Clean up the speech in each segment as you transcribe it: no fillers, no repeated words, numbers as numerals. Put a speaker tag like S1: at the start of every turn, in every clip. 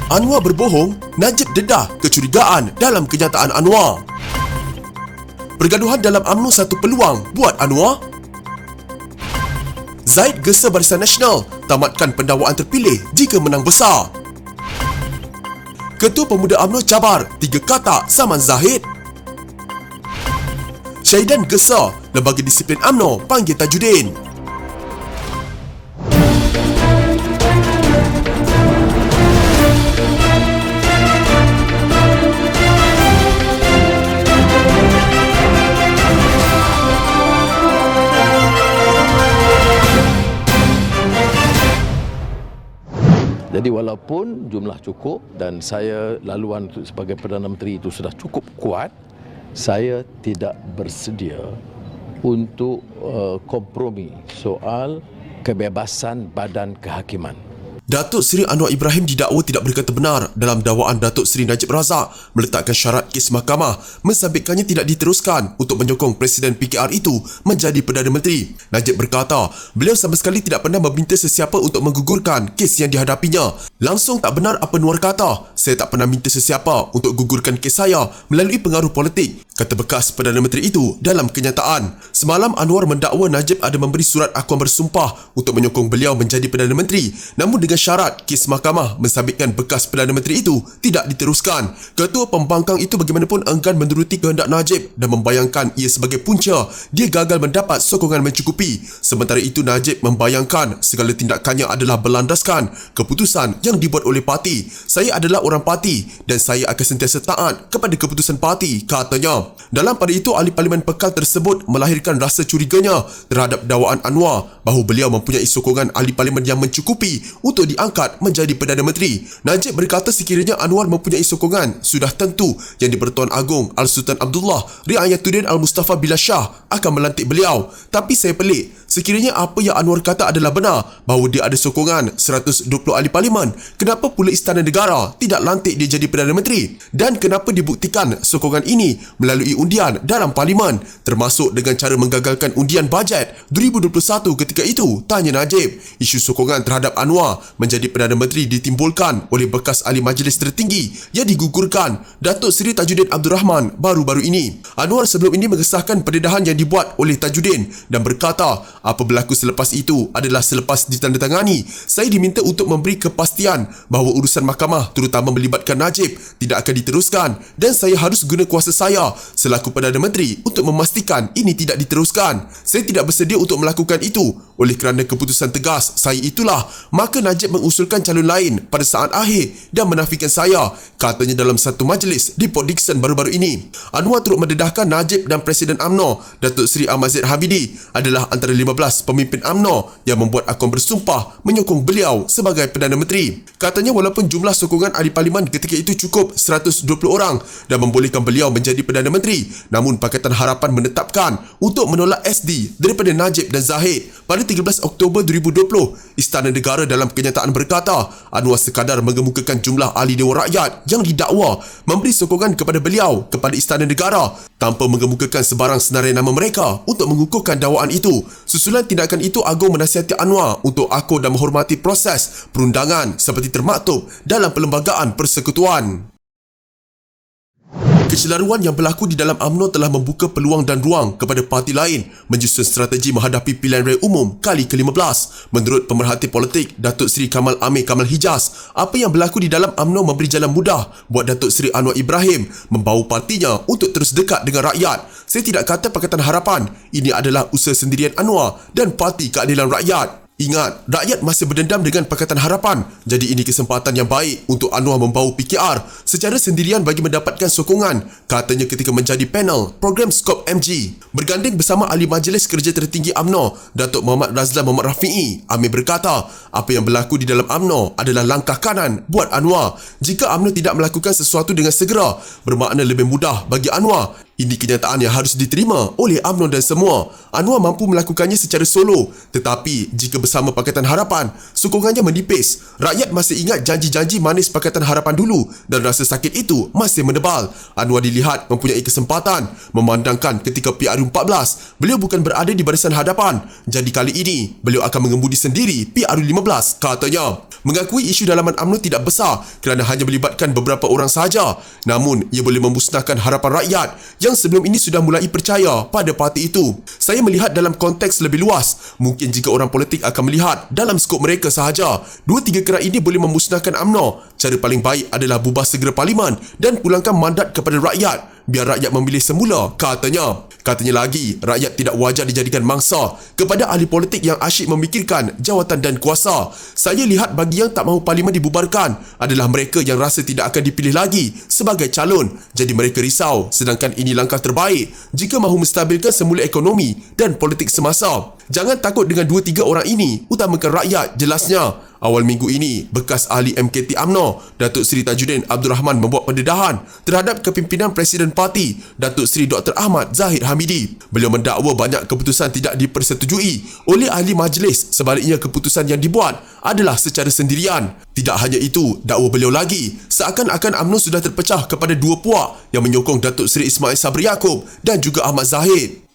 S1: Anwar berbohong, Najib dedah kecurigaan dalam kenyataan Anwar. Pergaduhan dalam UMNO satu peluang buat Anwar. Zaid gesa Barisan Nasional tamatkan pendakwaan terpilih jika menang besar. Ketua Pemuda UMNO cabar 3 kata Saman Zahid. Syahidan gesa Lembaga Disiplin UMNO panggil Tajudin.
S2: Jadi walaupun jumlah cukup dan saya laluan sebagai Perdana Menteri itu sudah cukup kuat, saya tidak bersedia untuk kompromi soal kebebasan badan kehakiman.
S1: Datuk Seri Anwar Ibrahim didakwa tidak berkata benar dalam dakwaan Datuk Seri Najib Razak meletakkan syarat kes mahkamah mensabitkannya tidak diteruskan untuk menyokong Presiden PKR itu menjadi Perdana Menteri. Najib berkata, beliau sama sekali tidak pernah meminta sesiapa untuk menggugurkan kes yang dihadapinya. Langsung tak benar apa Anwar kata, saya tak pernah minta sesiapa untuk gugurkan kes saya melalui pengaruh politik, kata bekas Perdana Menteri itu dalam kenyataan. Semalam Anwar mendakwa Najib ada memberi surat akuan bersumpah untuk menyokong beliau menjadi Perdana Menteri, namun dengan syarat kes mahkamah mensabitkan bekas Perdana Menteri itu tidak diteruskan. Ketua pembangkang itu bagaimanapun enggan menuruti kehendak Najib dan membayangkan ia sebagai punca dia gagal mendapat sokongan mencukupi. Sementara itu Najib membayangkan segala tindakannya adalah berlandaskan keputusan yang dibuat oleh parti. Saya adalah orang parti dan saya akan sentiasa taat kepada keputusan parti, katanya. Dalam pada itu ahli parlimen pekal tersebut melahirkan rasa curiganya terhadap dakwaan Anwar bahawa beliau mempunyai sokongan ahli parlimen yang mencukupi untuk diangkat menjadi Perdana Menteri. Najib berkata sekiranya Anwar mempunyai sokongan, sudah tentu Yang di-Pertuan Agong Al-Sultan Abdullah Riayatuddin Al-Mustafa Billah Shah akan melantik beliau. Tapi saya pelik, sekiranya apa yang Anwar kata adalah benar bahawa dia ada sokongan 120 ahli parlimen, kenapa pula Istana Negara tidak lantik dia jadi Perdana Menteri? Dan kenapa dibuktikan sokongan ini melalui undian dalam parlimen, termasuk dengan cara menggagalkan undian bajet 2021 ketika itu, tanya Najib. Isu sokongan terhadap Anwar menjadi Perdana Menteri ditimbulkan oleh bekas ahli majlis tertinggi yang digugurkan Datuk Seri Tajudin Abdul Rahman baru-baru ini. Anwar sebelum ini mengesahkan pendedahan yang dibuat oleh Tajudin dan berkata, apa berlaku selepas itu adalah selepas ditandatangani. Saya diminta untuk memberi kepastian bahawa urusan mahkamah terutama melibatkan Najib tidak akan diteruskan dan saya harus guna kuasa saya selaku Perdana Menteri untuk memastikan ini tidak diteruskan. Saya tidak bersedia untuk melakukan itu. Oleh kerana keputusan tegas saya itulah, maka Najib mengusulkan calon lain pada saat akhir dan menafikan saya, katanya dalam satu majlis di Port Dickson baru-baru ini. Anwar turut mendedahkan Najib dan Presiden UMNO Datuk Seri Ahmad Zaid Habidi adalah antara 15 pemimpin UMNO yang membuat akuan bersumpah menyokong beliau sebagai Perdana Menteri. Katanya walaupun jumlah sokongan ahli parlimen ketika itu cukup 120 orang dan membolehkan beliau menjadi Perdana Menteri, namun Pakatan Harapan menetapkan untuk menolak SD daripada Najib dan Zahid. Pada 13 Oktober 2020, Istana Negara dalam kenyataan berkata, Anwar sekadar mengemukakan jumlah ahli Dewan Rakyat yang didakwa memberi sokongan kepada beliau kepada Istana Negara tanpa mengemukakan sebarang senarai nama mereka untuk mengukuhkan dakwaan itu. Susulan tindakan itu, Agong menasihati Anwar untuk akur dan menghormati proses perundangan seperti termaktub dalam Perlembagaan Persekutuan. Kecelaruan yang berlaku di dalam UMNO telah membuka peluang dan ruang kepada parti lain menyusun strategi menghadapi pilihan raya umum kali ke-15. Menurut pemerhati politik Datuk Seri Kamal Amir Kamal Hijaz, apa yang berlaku di dalam UMNO memberi jalan mudah buat Datuk Seri Anwar Ibrahim membawa partinya untuk terus dekat dengan rakyat. Saya tidak kata Pakatan Harapan, ini adalah usaha sendirian Anwar dan Parti Keadilan Rakyat. Ingat, rakyat masih berdendam dengan Pakatan Harapan. Jadi ini kesempatan yang baik untuk Anwar membawa PKR secara sendirian bagi mendapatkan sokongan, katanya ketika menjadi panel program Skop MG. Berganding bersama ahli majlis kerja tertinggi UMNO, Datuk Muhammad Razlan Muhammad Rafi'i, Amir berkata, apa yang berlaku di dalam UMNO adalah langkah kanan buat Anwar. Jika UMNO tidak melakukan sesuatu dengan segera, bermakna lebih mudah bagi Anwar Ini kenyataan yang harus diterima oleh UMNO dan semua. Anwar mampu melakukannya secara solo, tetapi jika bersama Pakatan Harapan, sokongannya menipis. Rakyat masih ingat janji-janji manis Pakatan Harapan dulu dan rasa sakit itu masih menebal. Anwar dilihat mempunyai kesempatan memandangkan ketika PRU14, beliau bukan berada di barisan hadapan. Jadi kali ini, beliau akan mengemudi sendiri PRU15, katanya. Mengakui isu dalaman UMNO tidak besar kerana hanya melibatkan beberapa orang sahaja. Namun, ia boleh memusnahkan harapan rakyat yang sebelum ini sudah mulai percaya pada parti itu. Saya melihat dalam konteks lebih luas. Mungkin jika orang politik akan melihat dalam skop mereka sahaja, 2-3 kerak ini boleh memusnahkan UMNO. Cara paling baik adalah bubar segera parlimen dan pulangkan mandat kepada rakyat. Biar rakyat memilih semula, katanya. Katanya lagi, rakyat tidak wajar dijadikan mangsa kepada ahli politik yang asyik memikirkan jawatan dan kuasa. Saya lihat bagi yang tak mahu parlimen dibubarkan adalah mereka yang rasa tidak akan dipilih lagi sebagai calon. Jadi mereka risau, sedangkan ini langkah terbaik jika mahu menstabilkan semula ekonomi dan politik semasa. Jangan takut dengan 2-3 orang ini, utamakan rakyat, jelasnya. Awal minggu ini, bekas ahli MKT UMNO, Datuk Seri Tajuddin Abdul Rahman membuat pendedahan terhadap kepimpinan Presiden Parti, Datuk Seri Dr. Ahmad Zahid Hamidi. Beliau mendakwa banyak keputusan tidak dipersetujui oleh ahli majlis, sebaliknya keputusan yang dibuat adalah secara sendirian. Tidak hanya itu, dakwa beliau lagi, seakan-akan UMNO sudah terpecah kepada 2 puak yang menyokong Datuk Seri Ismail Sabri Yaakob dan juga Ahmad Zahid.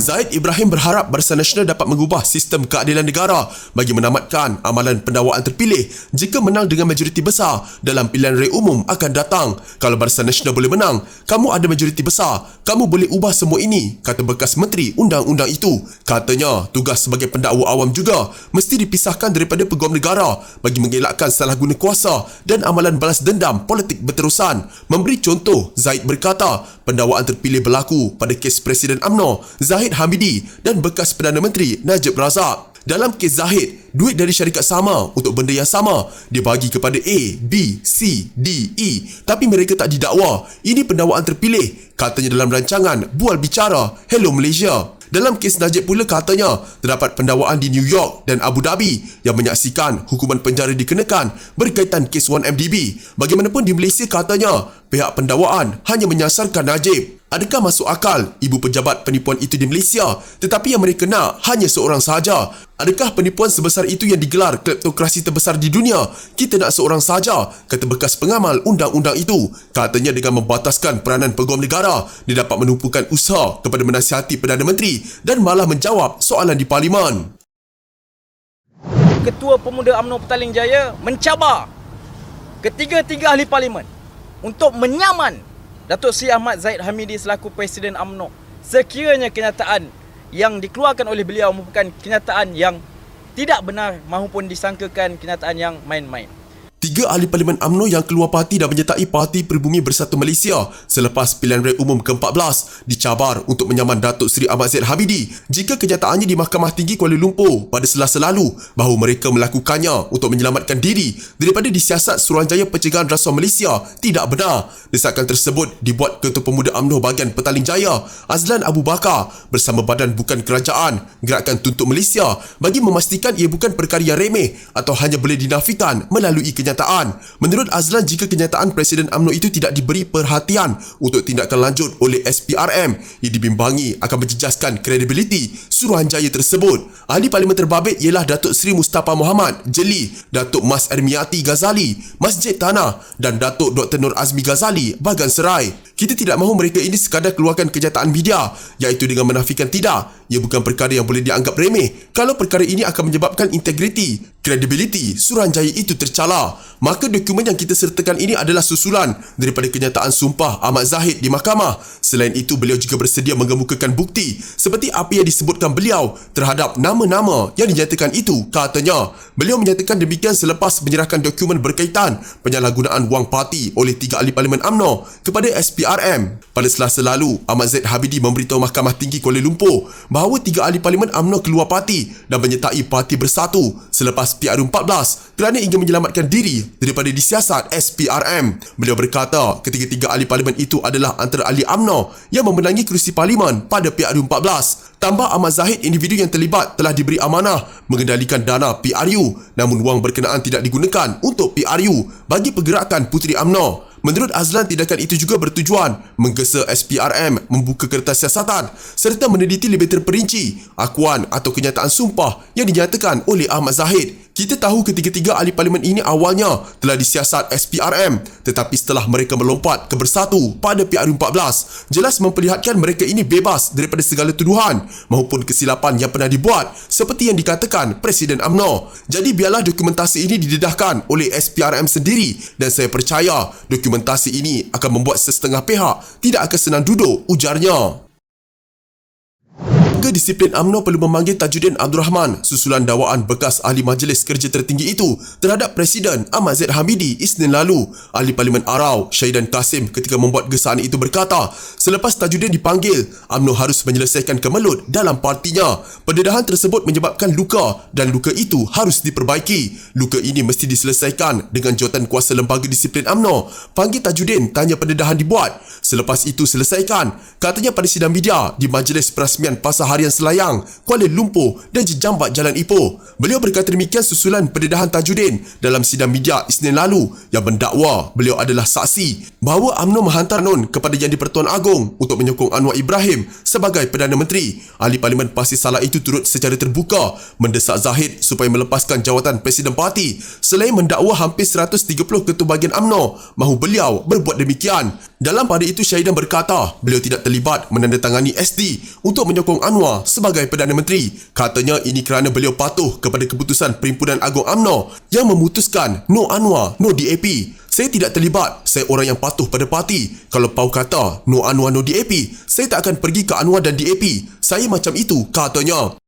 S1: Zahid Ibrahim berharap Barisan Nasional dapat mengubah sistem keadilan negara bagi menamatkan amalan pendakwaan terpilih jika menang dengan majoriti besar dalam pilihan raya umum akan datang. Kalau Barisan Nasional boleh menang, kamu ada majoriti besar, kamu boleh ubah semua ini, kata bekas Menteri Undang-Undang itu. Katanya, tugas sebagai pendakwa awam juga mesti dipisahkan daripada peguam negara bagi mengelakkan salah guna kuasa dan amalan balas dendam politik berterusan. Memberi contoh, Zahid berkata, pendakwaan terpilih berlaku pada kes Presiden UMNO, Zahid Hamidi dan bekas Perdana Menteri Najib Razak. Dalam kes Zahid, duit dari syarikat sama untuk benda yang sama dibagi kepada A, B, C, D, E, tapi mereka tak didakwa. Ini pendakwaan terpilih, katanya dalam rancangan Bual Bicara Hello Malaysia. Dalam kes Najib pula katanya, terdapat pendakwaan di New York dan Abu Dhabi yang menyaksikan hukuman penjara dikenakan berkaitan kes 1MDB. Bagaimanapun di Malaysia katanya, pihak pendakwaan hanya menyasarkan Najib. Adakah masuk akal ibu pejabat penipuan itu di Malaysia, tetapi yang mereka nak hanya seorang sahaja? Adakah penipuan sebesar itu yang digelar kleptokrasi terbesar di dunia? Kita nak seorang sahaja, kata bekas pengamal undang-undang itu. Katanya dengan membataskan peranan peguam negara, dia dapat menumpukan usaha kepada menasihati Perdana Menteri dan malah menjawab soalan di Parlimen.
S3: Ketua Pemuda UMNO Petaling Jaya mencabar ketiga-tiga ahli parlimen untuk menyaman Datuk Seri Ahmad Zahid Hamidi selaku Presiden UMNO sekiranya kenyataan yang dikeluarkan oleh beliau merupakan kenyataan yang tidak benar maupun disangkakan kenyataan yang main-main.
S1: 3 ahli parlimen UMNO yang keluar parti dan menyertai Parti Pribumi Bersatu Malaysia selepas pilihan raya umum ke-14 dicabar untuk menyaman Datuk Seri Ahmad Zahid Hamidi jika kenyataannya di Mahkamah Tinggi Kuala Lumpur pada Selasa lalu bahawa mereka melakukannya untuk menyelamatkan diri daripada disiasat Suruhanjaya Pencegahan Rasuah Malaysia tidak benar. Desakan tersebut dibuat Ketua Pemuda UMNO bahagian Petaling Jaya Azlan Abu Bakar bersama Badan Bukan Kerajaan Gerakan Tuntut Malaysia bagi memastikan ia bukan perkara yang remeh atau hanya boleh dinafikan melalui kenyataan. Menurut Azlan, jika kenyataan Presiden UMNO itu tidak diberi perhatian untuk tindakan lanjut oleh SPRM, ia dibimbangi akan menjejaskan kredibiliti Suruhanjaya tersebut. Ahli Parlimen terbabit ialah Datuk Seri Mustafa Muhammad Jeli, Datuk Mas Ermiati Ghazali Masjid Tanah dan Datuk Dr. Nur Azmi Ghazali Bagan Serai. Kita tidak mahu mereka ini sekadar keluarkan kenyataan media, iaitu dengan menafikan tidak, ia bukan perkara yang boleh dianggap remeh. Kalau perkara ini akan menyebabkan integriti, kredibiliti Suruhanjaya itu tercela, maka dokumen yang kita sertakan ini adalah susulan daripada kenyataan sumpah Ahmad Zahid di mahkamah. Selain itu, beliau juga bersedia mengemukakan bukti seperti apa yang disebutkan beliau terhadap nama-nama yang dinyatakan itu, katanya. Beliau menyatakan demikian selepas menyerahkan dokumen berkaitan penyalahgunaan wang parti oleh 3 ahli parlimen UMNO kepada SPRM. Pada Selasa lalu, Ahmad Zahid Hamidi memberitahu Mahkamah Tinggi Kuala Lumpur bahawa 3 ahli parlimen UMNO keluar parti dan menyertai Parti Bersatu selepas PRU14 kerana ingin menyelamatkan diri daripada disiasat SPRM. Beliau berkata ketiga-tiga ahli parlimen itu adalah antara ahli UMNO yang memenangi kerusi parlimen pada PRU14. Tambah Ahmad Zahid, individu yang terlibat telah diberi amanah mengendalikan dana PRU, namun wang berkenaan tidak digunakan untuk PRU bagi pergerakan Puteri UMNO. Menurut Azlan, tindakan itu juga bertujuan menggesa SPRM membuka kertas siasatan serta meneliti lebih terperinci akuan atau kenyataan sumpah yang dinyatakan oleh Ahmad Zahid. Kita tahu ketiga-tiga ahli parlimen ini awalnya telah disiasat SPRM, tetapi setelah mereka melompat ke Bersatu pada PRU14, jelas memperlihatkan mereka ini bebas daripada segala tuduhan maupun kesilapan yang pernah dibuat seperti yang dikatakan Presiden UMNO. Jadi biarlah dokumentasi ini didedahkan oleh SPRM sendiri dan saya percaya dokumentasi ini akan membuat sesetengah pihak tidak akan senang duduk, ujarnya. Lembaga Disiplin UMNO perlu memanggil Tajuddin Abdul Rahman susulan dakwaan bekas Ahli Majlis Kerja Tertinggi itu terhadap Presiden Ahmad Zaid Hamidi Isnin lalu. Ahli Parlimen Arau, Syahidan Kasim ketika membuat gesaan itu berkata, selepas Tajuddin dipanggil, UMNO harus menyelesaikan kemelut dalam partinya. Pendedahan tersebut menyebabkan luka dan luka itu harus diperbaiki. Luka ini mesti diselesaikan dengan jawatan kuasa Lembaga Disiplin UMNO. Panggil Tajuddin, tanya pendedahan dibuat. Selepas itu selesaikan, katanya pada sidang media di Majlis Perasmian Pasar Harian Selayang, Kuala Lumpur dan Jejambat Jalan Ipoh. Beliau berkata demikian susulan pendedahan Tajuddin dalam sidang media Isnin lalu yang mendakwa beliau adalah saksi bahawa UMNO menghantar non kepada Yang di-Pertuan Agong untuk menyokong Anwar Ibrahim sebagai Perdana Menteri. Ahli Parlimen Pasir Salah itu turut secara terbuka mendesak Zahid supaya melepaskan jawatan Presiden Parti selain mendakwa hampir 130 ketua bahagian UMNO mahu beliau berbuat demikian. Dalam pada itu Syahidan berkata beliau tidak terlibat menandatangani SD untuk menyokong Anwar sebagai Perdana Menteri. Katanya ini kerana beliau patuh kepada keputusan Perhimpunan Agong UMNO yang memutuskan no Anwar, no DAP. Saya tidak terlibat, saya orang yang patuh pada parti. Kalau PAU kata no Anwar, no DAP, saya tak akan pergi ke Anwar dan DAP. Saya macam itu, katanya.